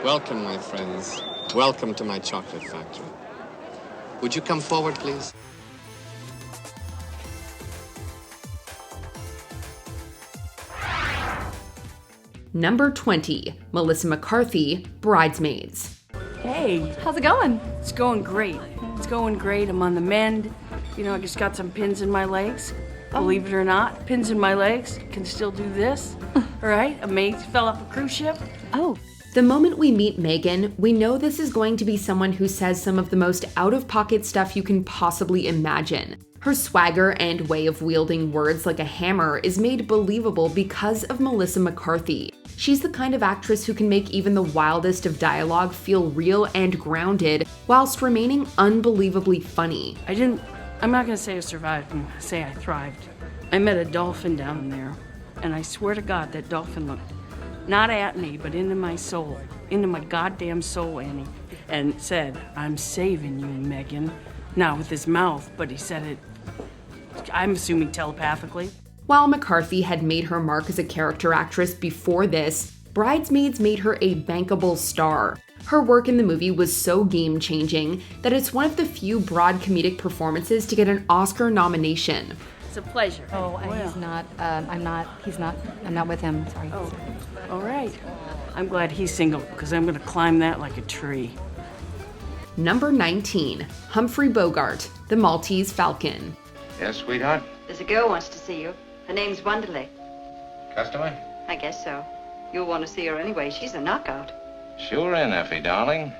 Welcome, my friends. Welcome to my chocolate factory. Would you come forward, please? Number 20, Melissa McCarthy, Bridesmaids. Hey, how's it going? It's going great. It's going great. I'm on the mend. You know, I just got some pins in my legs. Believe it or not, pins in my legs. Can still do this. All right, a maid fell off a cruise ship. Oh. The moment we meet Megan, we know this is going to be someone who says some of the most out-of-pocket stuff you can possibly imagine. Her swagger and way of wielding words like a hammer is made believable because of Melissa McCarthy. She's the kind of actress who can make even the wildest of dialogue feel real and grounded, whilst remaining unbelievably funny. I'm not gonna say I survived, I'm gonna say I thrived. I met a dolphin down there, and I swear to God that dolphin looked not at me, but into my soul, into my goddamn soul, Annie, and said, "I'm saving you, Megan." Not with his mouth, but he said it, I'm assuming telepathically. While McCarthy had made her mark as a character actress before this, Bridesmaids made her a bankable star. Her work in the movie was so game-changing that it's one of the few broad comedic performances to get an Oscar nomination. It's a pleasure. Oh, Well, I'm not with him, sorry. Oh, all right. I'm glad he's single, because I'm gonna climb that like a tree. Number 19, Humphrey Bogart, The Maltese Falcon. Yes, sweetheart? There's a girl wants to see you. Her name's Wonderly. Customer? I guess so. You'll want to see her anyway. She's a knockout. Sure in, Effie, darling.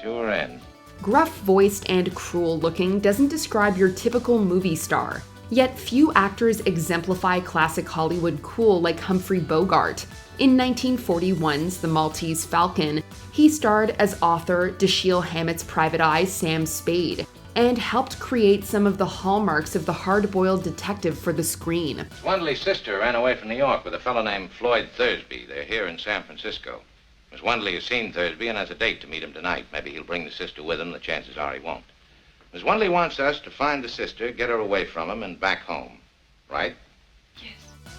Sure in. Gruff-voiced and cruel-looking doesn't describe your typical movie star. Yet few actors exemplify classic Hollywood cool like Humphrey Bogart. In 1941's The Maltese Falcon, he starred as author Dashiell Hammett's private eye Sam Spade, and helped create some of the hallmarks of the hard-boiled detective for the screen. Miss Wendley's sister ran away from New York with a fellow named Floyd Thursby. They're here in San Francisco. Miss Wendley has seen Thursby and has a date to meet him tonight. Maybe he'll bring the sister with him. The chances are he won't. Miss Wendley wants us to find the sister, get her away from him, and back home. Right?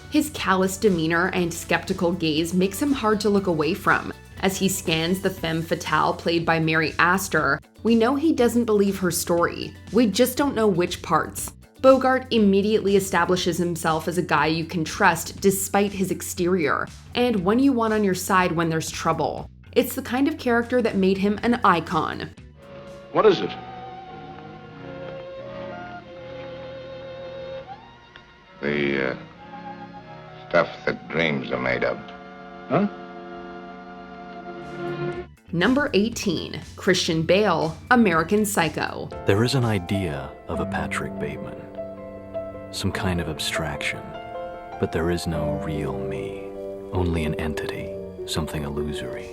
His callous demeanor and skeptical gaze makes him hard to look away from. As he scans the femme fatale played by Mary Astor, we know he doesn't believe her story. We just don't know which parts. Bogart immediately establishes himself as a guy you can trust despite his exterior, and one you want on your side when there's trouble. It's the kind of character that made him an icon. What is it? The stuff that dreams are made of. Huh? Number 18, Christian Bale, American Psycho. There is an idea of a Patrick Bateman, some kind of abstraction, but there is no real me, only an entity, something illusory.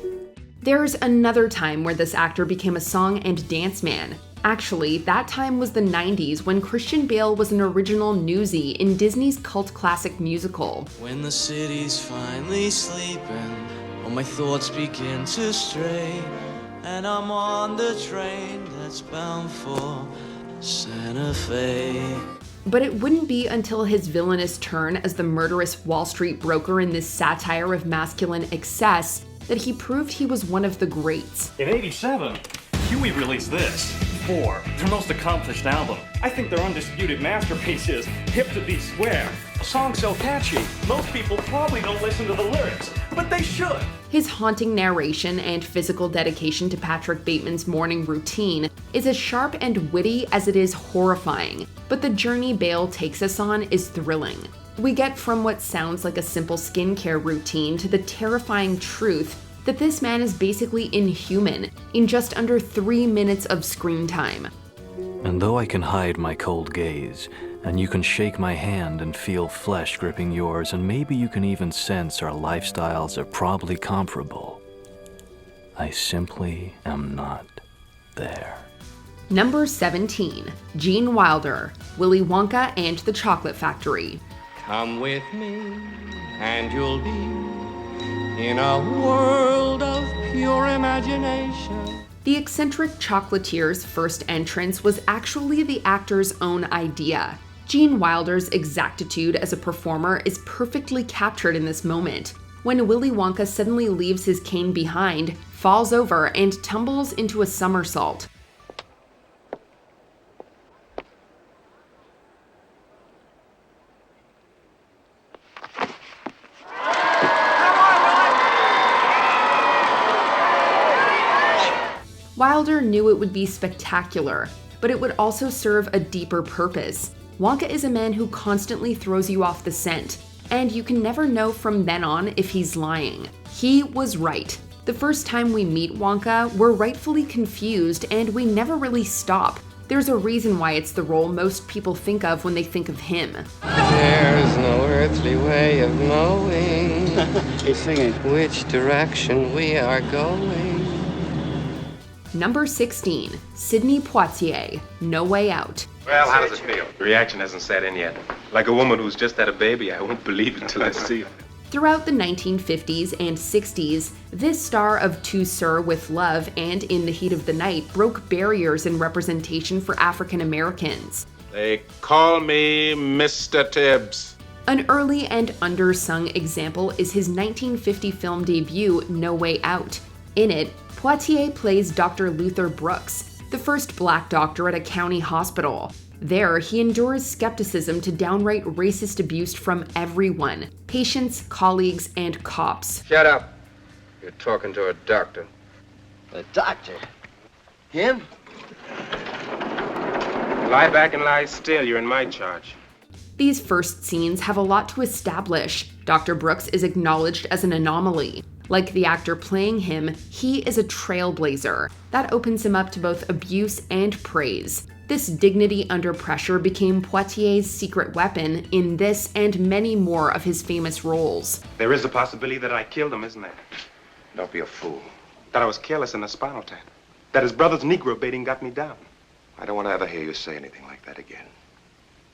There's another time where this actor became a song and dance man. Actually, that time was the 90s when Christian Bale was an original newsie in Disney's cult classic musical. When the city's finally sleeping, all my thoughts begin to stray, and I'm on the train that's bound for Santa Fe. But it wouldn't be until his villainous turn as the murderous Wall Street broker in this satire of masculine excess that he proved he was one of the greats. In '87, Huey released this. 4, their most accomplished album. I think their undisputed masterpiece is Hip to Be Square. A song so catchy, most people probably don't listen to the lyrics, but they should. His haunting narration and physical dedication to Patrick Bateman's morning routine is as sharp and witty as it is horrifying, but the journey Bale takes us on is thrilling. We get from what sounds like a simple skincare routine to the terrifying truth that this man is basically inhuman in just under 3 minutes of screen time. And though I can hide my cold gaze, and you can shake my hand and feel flesh gripping yours, and maybe you can even sense our lifestyles are probably comparable, I simply am not there. Number 17, Gene Wilder, Willy Wonka and the Chocolate Factory. Come with me, and you'll be in a world of pure imagination. The eccentric chocolatier's first entrance was actually the actor's own idea. Gene Wilder's exactitude as a performer is perfectly captured in this moment. When Willy Wonka suddenly leaves his cane behind, falls over, and tumbles into a somersault. Wilder knew it would be spectacular, but it would also serve a deeper purpose. Wonka is a man who constantly throws you off the scent, and you can never know from then on if he's lying. He was right. The first time we meet Wonka, we're rightfully confused, and we never really stop. There's a reason why it's the role most people think of when they think of him. There's no earthly way of knowing He's singing. which direction we are going. Number 16, Sidney Poitier, No Way Out. Well, how does it feel? The reaction hasn't set in yet. Like a woman who's just had a baby, I won't believe it until I see it. Throughout the 1950s and 60s, this star of To Sir with Love and In the Heat of the Night broke barriers in representation for African Americans. They call me Mr. Tibbs. An early and undersung example is his 1950 film debut, No Way Out. In it, Poitier plays Dr. Luther Brooks, the first black doctor at a county hospital. There, he endures skepticism to downright racist abuse from everyone: patients, colleagues, and cops. Shut up. You're talking to a doctor. A doctor? Him? Lie back and lie still. You're in my charge. These first scenes have a lot to establish. Dr. Brooks is acknowledged as an anomaly. Like the actor playing him, he is a trailblazer. That opens him up to both abuse and praise. This dignity under pressure became Poitier's secret weapon in this and many more of his famous roles. There is a possibility that I killed him, isn't there? Don't be a fool. That I was careless in the spinal tap. That his brother's Negro baiting got me down. I don't want to ever hear you say anything like that again.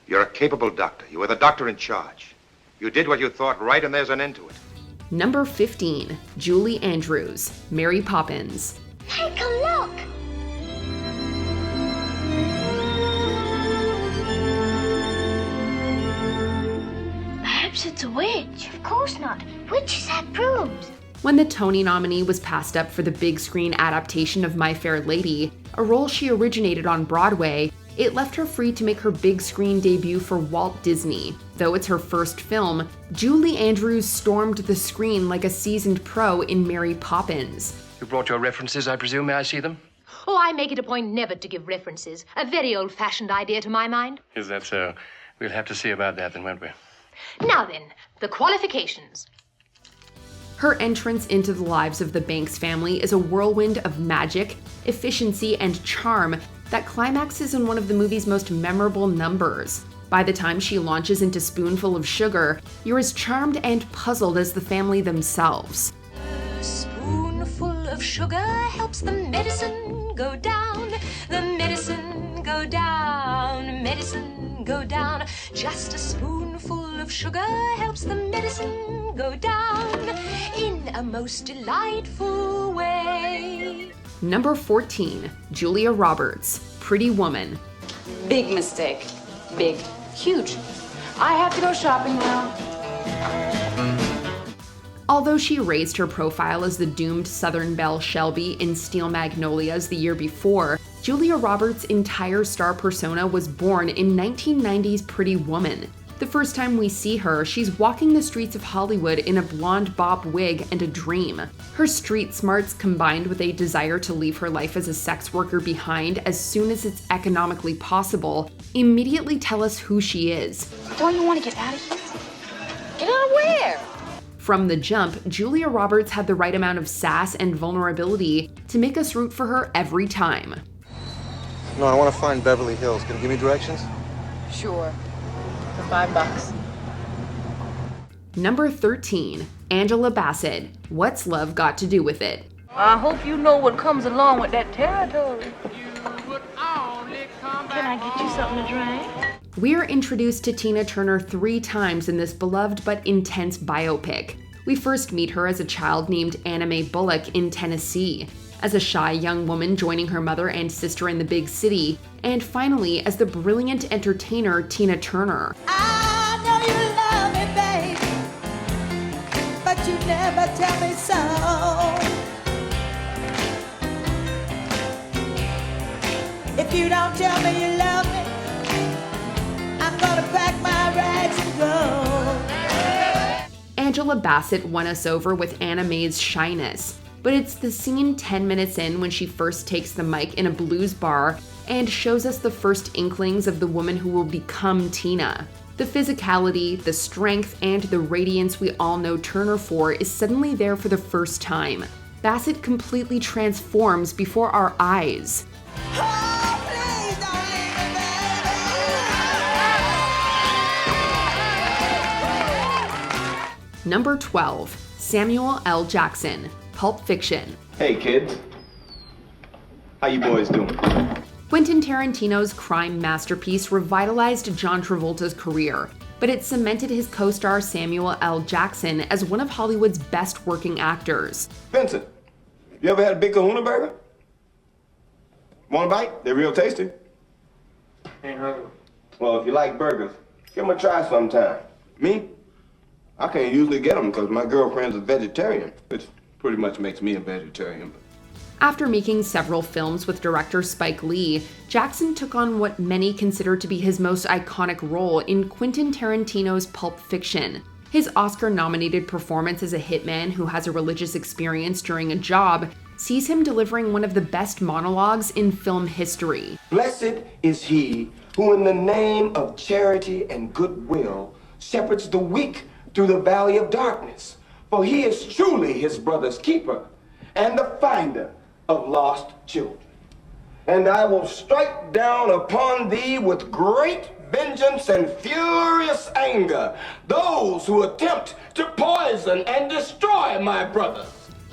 You're a capable doctor. You were the doctor in charge. You did what you thought right, and there's an end to it. Number 15, Julie Andrews, Mary Poppins. Take a look! Perhaps it's a witch. Of course not. Witches have brooms. When the Tony nominee was passed up for the big screen adaptation of My Fair Lady, a role she originated on Broadway, it left her free to make her big screen debut for Walt Disney. Though it's her first film, Julie Andrews stormed the screen like a seasoned pro in Mary Poppins. You brought your references, I presume. May I see them? Oh, I make it a point never to give references. A very old-fashioned idea to my mind. Is that so? We'll have to see about that then, won't we? Now then, the qualifications. Her entrance into the lives of the Banks family is a whirlwind of magic, efficiency, and charm that climaxes in one of the movie's most memorable numbers. By the time she launches into Spoonful of Sugar, you're as charmed and puzzled as the family themselves. A spoonful of sugar helps the medicine go down. The medicine go down. Medicine go down. Just a spoonful of sugar helps the medicine go down in a most delightful way. Number 14, Julia Roberts, Pretty Woman. Big mistake. Big. Huge. I have to go shopping now. Although she raised her profile as the doomed Southern Belle Shelby in Steel Magnolias the year before, Julia Roberts' entire star persona was born in 1990's Pretty Woman. The first time we see her, she's walking the streets of Hollywood in a blonde bob wig and a dream. Her street smarts combined with a desire to leave her life as a sex worker behind as soon as it's economically possible immediately tell us who she is. Don't you want to get out of here? Get out of where? From the jump, Julia Roberts had the right amount of sass and vulnerability to make us root for her every time. No, I want to find Beverly Hills. Can you give me directions? Sure. For $5. Number 13, Angela Bassett, What's Love Got to Do with It? I hope you know what comes along with that territory. Can I get you something to drink? We are introduced to Tina Turner 3 times in this beloved but intense biopic. We first meet her as a child named Anna Mae Bullock in Tennessee, as a shy young woman joining her mother and sister in the big city, and finally as the brilliant entertainer Tina Turner. I know you love me, baby, but you never tell me so. you don't tell me you love me, I'm gonna pack my rags and go. Angela Bassett won us over with Anna Mae's shyness, but it's the scene 10 minutes in when she first takes the mic in a blues bar and shows us the first inklings of the woman who will become Tina. The physicality, the strength, and the radiance we all know Turner for is suddenly there for the first time. Bassett completely transforms before our eyes. Number 12, Samuel L. Jackson, Pulp Fiction. Hey, kids. How you boys doing? Quentin Tarantino's crime masterpiece revitalized John Travolta's career, but it cemented his co-star Samuel L. Jackson as one of Hollywood's best working actors. Vincent, you ever had a Big Kahuna burger? Want a bite? They're real tasty. Ain't hungry. Well, if you like burgers, give them a try sometime. Me? I can't usually get them because my girlfriend's a vegetarian, which pretty much makes me a vegetarian. After making several films with director Spike Lee, Jackson took on what many consider to be his most iconic role in Quentin Tarantino's Pulp Fiction. His Oscar-nominated performance as a hitman who has a religious experience during a job sees him delivering one of the best monologues in film history. Blessed is he who in the name of charity and goodwill shepherds the weak through the valley of darkness, for he is truly his brother's keeper and the finder of lost children. And I will strike down upon thee with great vengeance and furious anger those who attempt to poison and destroy my brothers.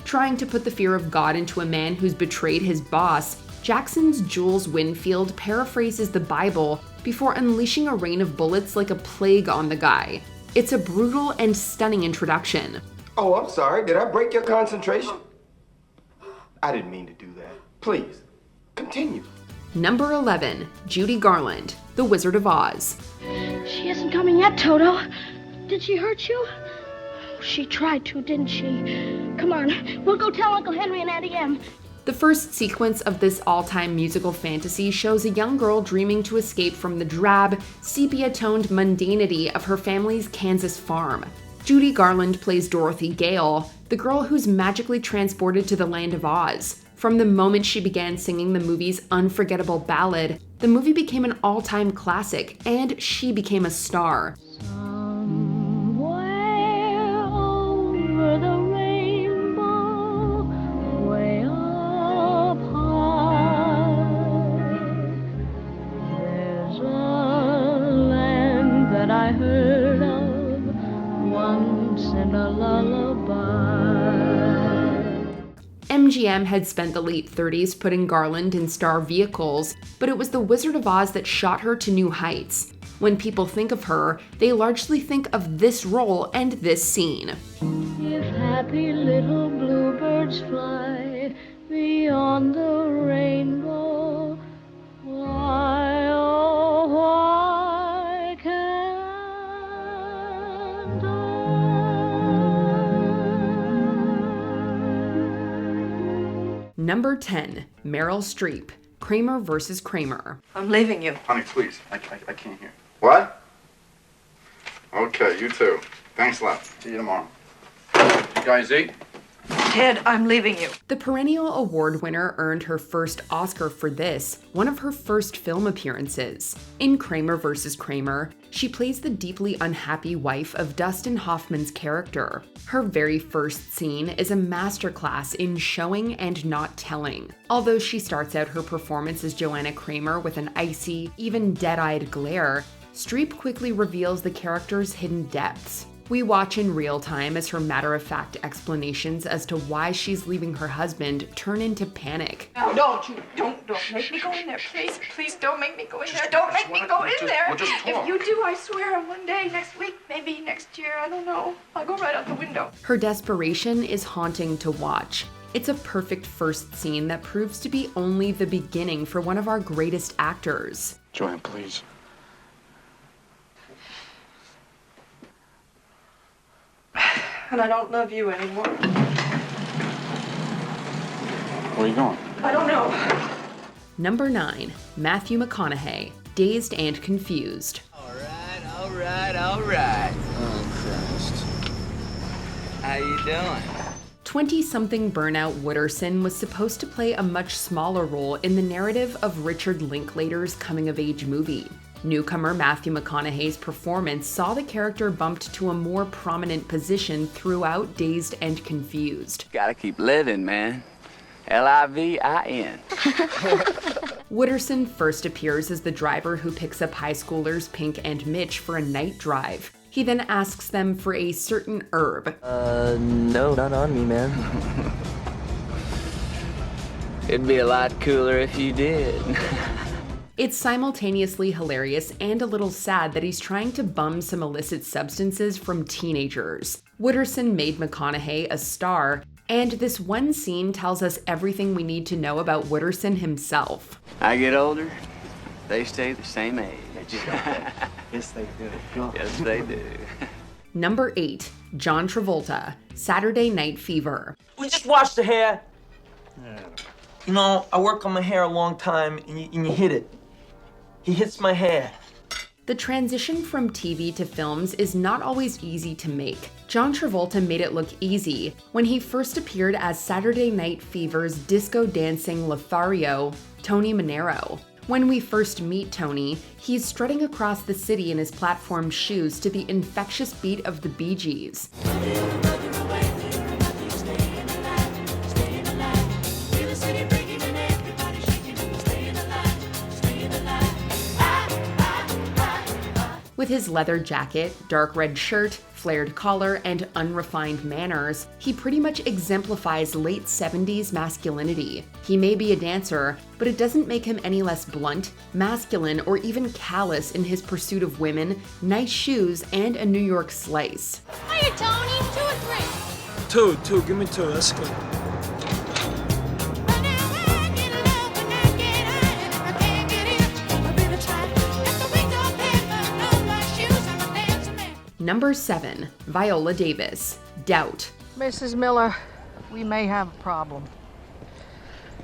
Trying to put the fear of God into a man who's betrayed his boss, Jackson's Jules Winfield paraphrases the Bible before unleashing a rain of bullets like a plague on the guy. It's a brutal and stunning introduction. Oh, I'm sorry. Did I break your concentration? I didn't mean to do that. Please, continue. Number 11, Judy Garland, The Wizard of Oz. She isn't coming yet, Toto. Did she hurt you? She tried to, didn't she? Come on, we'll go tell Uncle Henry and Auntie Em. The first sequence of this all-time musical fantasy shows a young girl dreaming to escape from the drab, sepia-toned mundanity of her family's Kansas farm. Judy Garland plays Dorothy Gale, the girl who's magically transported to the land of Oz. From the moment she began singing the movie's unforgettable ballad, the movie became an all-time classic, and she became a star. Over the rainbow, way up high, there's a land that I heard of once in a lullaby. MGM had spent the late 30s putting Garland in star vehicles, but it was The Wizard of Oz that shot her to new heights. When people think of her, they largely think of this role and this scene. If happy little bluebirds fly beyond the rainbow, why, oh, why can't I? Number 10, Meryl Streep, Kramer vs. Kramer. I'm leaving you. Honey, please. I can't hear. What? Okay, you too. Thanks a lot. See you tomorrow. You guys eat? Ted, I'm leaving you. The perennial award winner earned her first Oscar for this, one of her first film appearances. In Kramer vs. Kramer, she plays the deeply unhappy wife of Dustin Hoffman's character. Her very first scene is a masterclass in showing and not telling. Although she starts out her performance as Joanna Kramer with an icy, even dead-eyed glare, Streep quickly reveals the character's hidden depths. We watch in real time as her matter-of-fact explanations as to why she's leaving her husband turn into panic. No, don't make me go in there, please. Please don't make me go in there. Don't make me go in there. If you do, I swear, one day, next week, maybe next year, I don't know, I'll go right out the window. Her desperation is haunting to watch. It's a perfect first scene that proves to be only the beginning for one of our greatest actors. Joanne, please. And I don't love you anymore. Where are you going? I don't know. Number 9. Matthew McConaughey, Dazed and Confused. All right. Oh, Christ. How you doing? 20-something burnout Wooderson was supposed to play a much smaller role in the narrative of Richard Linklater's coming-of-age movie. Newcomer Matthew McConaughey's performance saw the character bumped to a more prominent position throughout Dazed and Confused. Gotta keep living, man. Livin. Wooderson first appears as the driver who picks up high schoolers Pink and Mitch for a night drive. He then asks them for a certain herb. No, not on me, man. It'd be a lot cooler if you did. It's simultaneously hilarious and a little sad that he's trying to bum some illicit substances from teenagers. Wooderson made McConaughey a star, and this one scene tells us everything we need to know about Wooderson himself. I get older, they stay the same age. Yes, they do. Yes, they do. Number 8. John Travolta, Saturday Night Fever. We just washed the hair. You know, I work on my hair a long time, and you hit it. He hits my hair. The transition from TV to films is not always easy to make. John Travolta made it look easy when he first appeared as Saturday Night Fever's disco-dancing Lothario, Tony Manero. When we first meet Tony, he's strutting across the city in his platform shoes to the infectious beat of the Bee Gees. With his leather jacket, dark red shirt, flared collar, and unrefined manners, he pretty much exemplifies late 70s masculinity. He may be a dancer, but it doesn't make him any less blunt, masculine, or even callous in his pursuit of women, nice shoes, and a New York slice. Hiya, Tony. 2 or 3? Two. Give me 2. That's good. Number 7. Viola Davis, Doubt. Mrs. Miller, we may have a problem.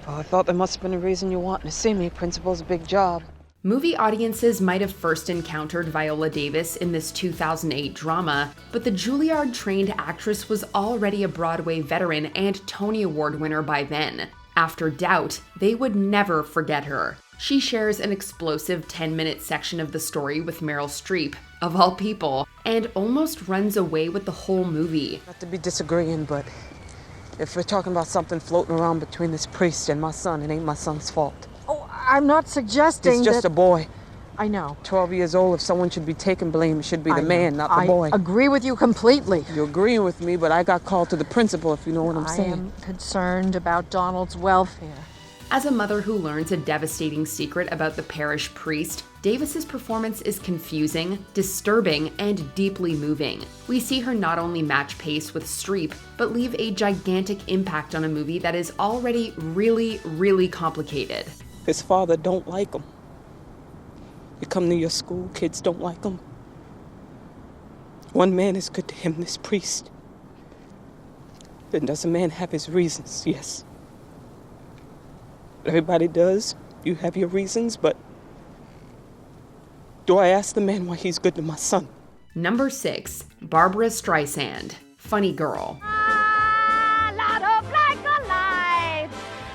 Oh, I thought there must have been a reason you wanted to see me. Principal's a big job. Movie audiences might have first encountered Viola Davis in this 2008 drama, but the Juilliard-trained actress was already a Broadway veteran and Tony Award winner by then. After Doubt, they would never forget her. She shares an explosive 10-minute section of the story with Meryl Streep, of all people, and almost runs away with the whole movie. Not to be disagreeing, but if we're talking about something floating around between this priest and my son, it ain't my son's fault. Oh, I'm not suggesting He's just a boy. I know. 12 years old, if someone should be taking blame, it should be the man, not the boy. I agree with you completely. You're agreeing with me, but I got called to the principal, if you know what I'm saying. I am concerned about Donald's welfare. As a mother who learns a devastating secret about the parish priest, Davis's performance is confusing, disturbing, and deeply moving. We see her not only match pace with Streep, but leave a gigantic impact on a movie that is already really, really complicated. His father don't like him. You come to your school, kids don't like him. One man is good to him, this priest. Then does a man have his reasons? Yes. Everybody does. You have your reasons, but do I ask the man why he's good to my son? Number 6. Barbara Streisand, Funny Girl. Light up like a light,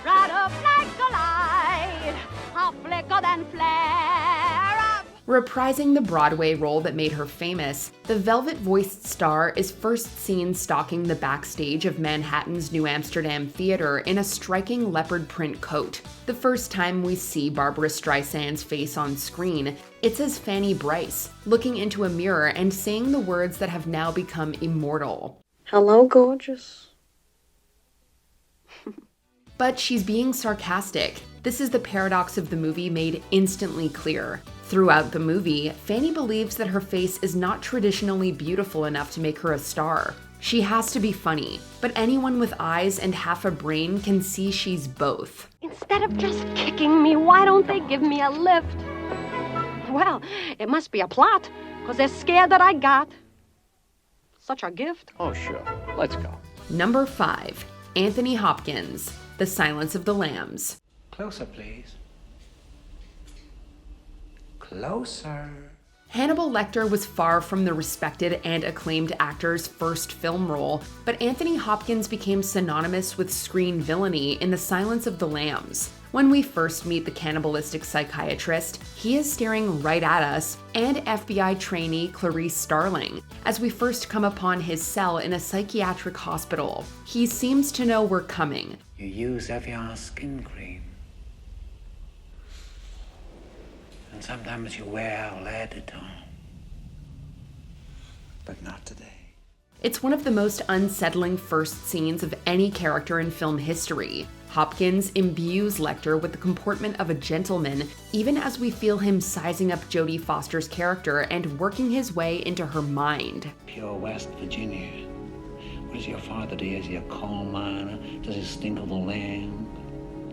right up like a light, a flicker then flare up. Reprising the Broadway role that made her famous, the velvet-voiced star is first seen stalking the backstage of Manhattan's New Amsterdam Theater in a striking leopard print coat. The first time we see Barbara Streisand's face on screen, it's as Fanny Bryce, looking into a mirror and saying the words that have now become immortal. Hello, gorgeous. But she's being sarcastic. This is the paradox of the movie made instantly clear. Throughout the movie, Fanny believes that her face is not traditionally beautiful enough to make her a star. She has to be funny, but anyone with eyes and half a brain can see she's both. Instead of just kicking me, why don't they give me a lift? Well, it must be a plot, because they're scared that I got such a gift. Oh, sure. Let's go. Number 5. Anthony Hopkins, The Silence of the Lambs. Closer, please. Closer. Hannibal Lecter was far from the respected and acclaimed actor's first film role, but Anthony Hopkins became synonymous with screen villainy in The Silence of the Lambs. When we first meet the cannibalistic psychiatrist, he is staring right at us, and FBI trainee Clarice Starling, as we first come upon his cell in a psychiatric hospital. He seems to know we're coming. You use Evian skin cream. And sometimes you wear lead at home. But not today. It's one of the most unsettling first scenes of any character in film history. Hopkins imbues Lecter with the comportment of a gentleman, even as we feel him sizing up Jodie Foster's character and working his way into her mind. Pure West Virginia. What does your father do? Is he a coal miner? Does he stink of the land?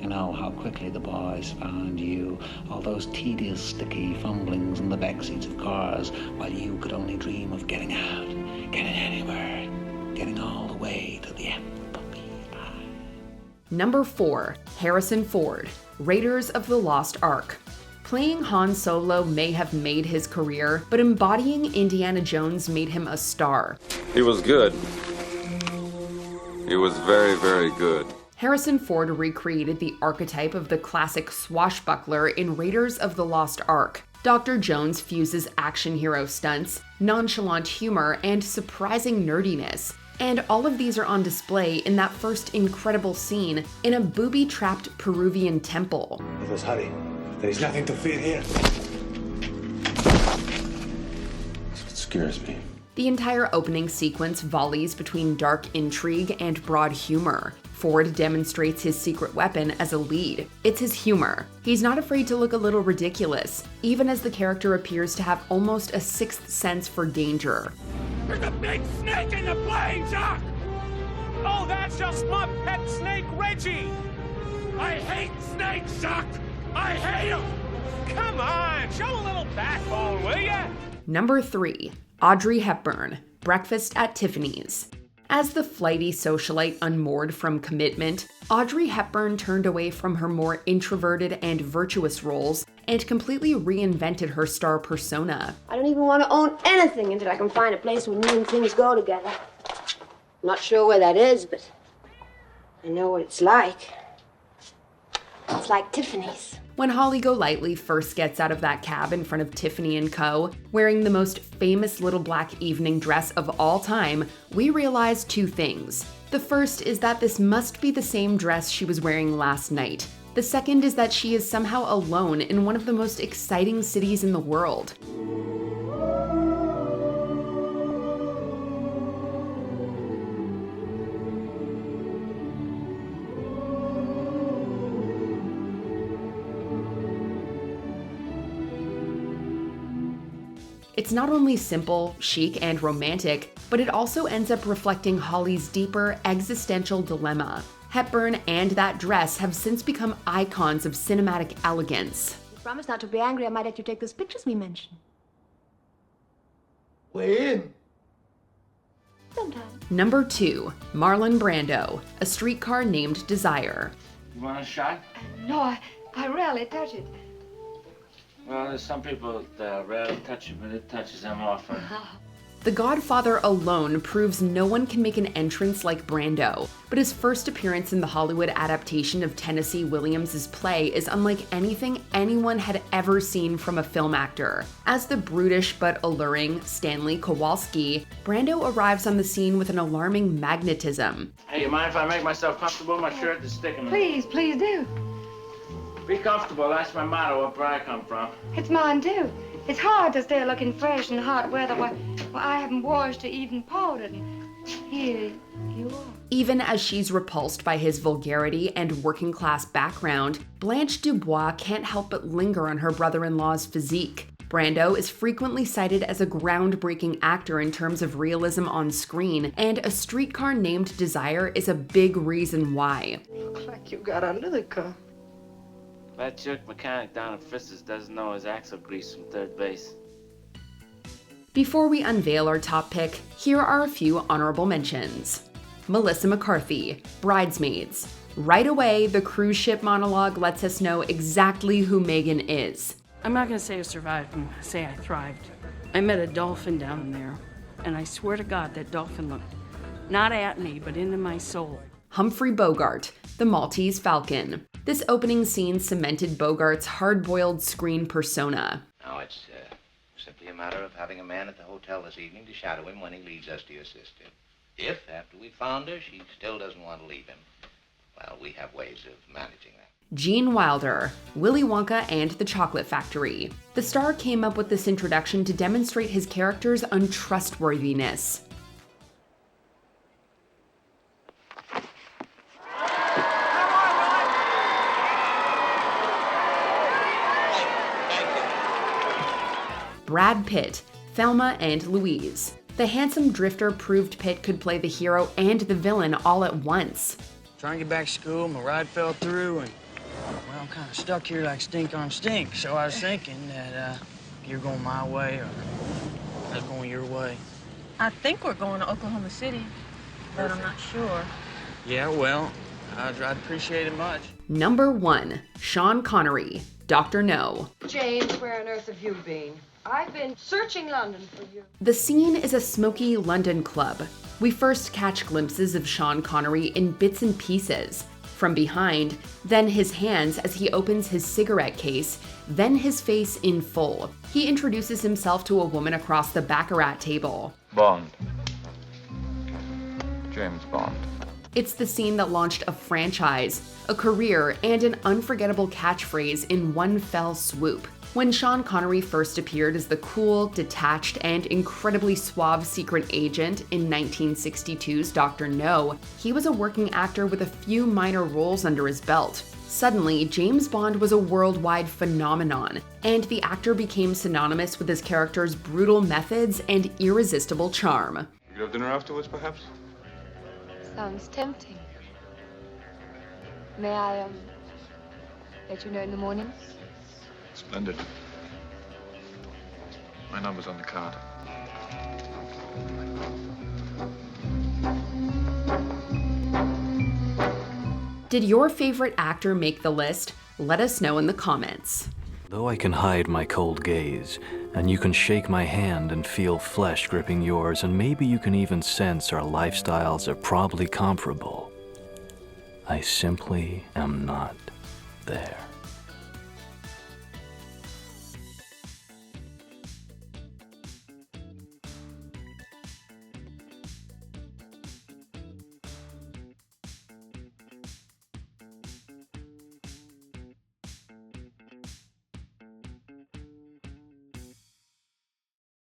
You know how quickly the boys found you. All those tedious, sticky fumblings in the backseats of cars while you could only dream of getting out, getting anywhere, getting all the way to the end. Number 4. Harrison Ford, Raiders of the Lost Ark. Playing Han Solo may have made his career, but embodying Indiana Jones made him a star. He was good. He was very, very good. Harrison Ford recreated the archetype of the classic swashbuckler in Raiders of the Lost Ark. Dr. Jones fuses action hero stunts, nonchalant humor, and surprising nerdiness. And all of these are on display in that first incredible scene in a booby-trapped Peruvian temple. Let us hurry. There's nothing to fear here. That's what scares me. The entire opening sequence volleys between dark intrigue and broad humor. Ford demonstrates his secret weapon as a lead. It's his humor. He's not afraid to look a little ridiculous, even as the character appears to have almost a sixth sense for danger. There's a big snake in the plane, Doc! Oh, that's just my pet snake, Reggie! I hate snakes, Doc! I hate them! Come on, show a little backbone, will ya? Number 3. Audrey Hepburn, Breakfast at Tiffany's. As the flighty socialite unmoored from commitment, Audrey Hepburn turned away from her more introverted and virtuous roles and completely reinvented her star persona. I don't even want to own anything until I can find a place where me and things go together. I'm not sure where that is, but I know what it's like. It's like Tiffany's. When Holly Golightly first gets out of that cab in front of Tiffany & Co., wearing the most famous little black evening dress of all time, we realize two things. The first is that this must be the same dress she was wearing last night. The second is that she is somehow alone in one of the most exciting cities in the world. It's not only simple, chic, and romantic, but it also ends up reflecting Holly's deeper existential dilemma. Hepburn and that dress have since become icons of cinematic elegance. You promise not to be angry. I might let you take those pictures we mentioned. We're in. Sometime. Number 2. Marlon Brando, A Streetcar Named Desire. You want a shot? No, I rarely touch it. Well, there's some people that rarely touch it, but it touches them often. The Godfather alone proves no one can make an entrance like Brando, but his first appearance in the Hollywood adaptation of Tennessee Williams' play is unlike anything anyone had ever seen from a film actor. As the brutish but alluring Stanley Kowalski, Brando arrives on the scene with an alarming magnetism. Hey, you mind if I make myself comfortable? My shirt is sticking. Please do. Be comfortable, that's my motto, where I come from. It's mine, too. It's hard to stay looking fresh in hot weather where I haven't washed or even powdered. Here you are. Even as she's repulsed by his vulgarity and working-class background, Blanche Dubois can't help but linger on her brother-in-law's physique. Brando is frequently cited as a groundbreaking actor in terms of realism on screen, and A Streetcar Named Desire is a big reason why. Looks like you got under the car. That jerk mechanic down at Fritz's doesn't know his axle grease from third base. Before we unveil our top pick, here are a few honorable mentions. Melissa McCarthy, Bridesmaids. Right away, the cruise ship monologue lets us know exactly who Megan is. I'm not gonna say I survived, I'm gonna say I thrived. I met a dolphin down there, and I swear to God that dolphin looked not at me, but into my soul. Humphrey Bogart, the Maltese Falcon. This opening scene cemented Bogart's hard-boiled screen persona. Now, it's simply a matter of having a man at the hotel this evening to shadow him when he leaves us to assist him. If, after we found her, she still doesn't want to leave him, well, we have ways of managing that. Gene Wilder, Willy Wonka and the Chocolate Factory. The star came up with this introduction to demonstrate his character's untrustworthiness. Brad Pitt, Thelma and Louise. The handsome drifter proved Pitt could play the hero and the villain all at once. Trying to get back to school, my ride fell through, and well, I'm kind of stuck here like stink on stink. So I was thinking that you're going my way or I was going your way. I think we're going to Oklahoma City, but I'm not sure. Yeah, well, I'd appreciate it much. Number 1, Sean Connery, Dr. No. James, where on earth have you been? I've been searching London for you. The scene is a smoky London club. We first catch glimpses of Sean Connery in bits and pieces. From behind, then his hands as he opens his cigarette case, then his face in full. He introduces himself to a woman across the baccarat table. Bond. James Bond. It's the scene that launched a franchise, a career, and an unforgettable catchphrase in one fell swoop. When Sean Connery first appeared as the cool, detached, and incredibly suave secret agent in 1962's Dr. No, he was a working actor with a few minor roles under his belt. Suddenly, James Bond was a worldwide phenomenon, and the actor became synonymous with his character's brutal methods and irresistible charm. We could have dinner afterwards, perhaps? Sounds tempting. May I, let you know in the morning? Splendid. My number's on the card. Did your favorite actor make the list? Let us know in the comments. Though I can hide my cold gaze, and you can shake my hand and feel flesh gripping yours, and maybe you can even sense our lifestyles are probably comparable, I simply am not there.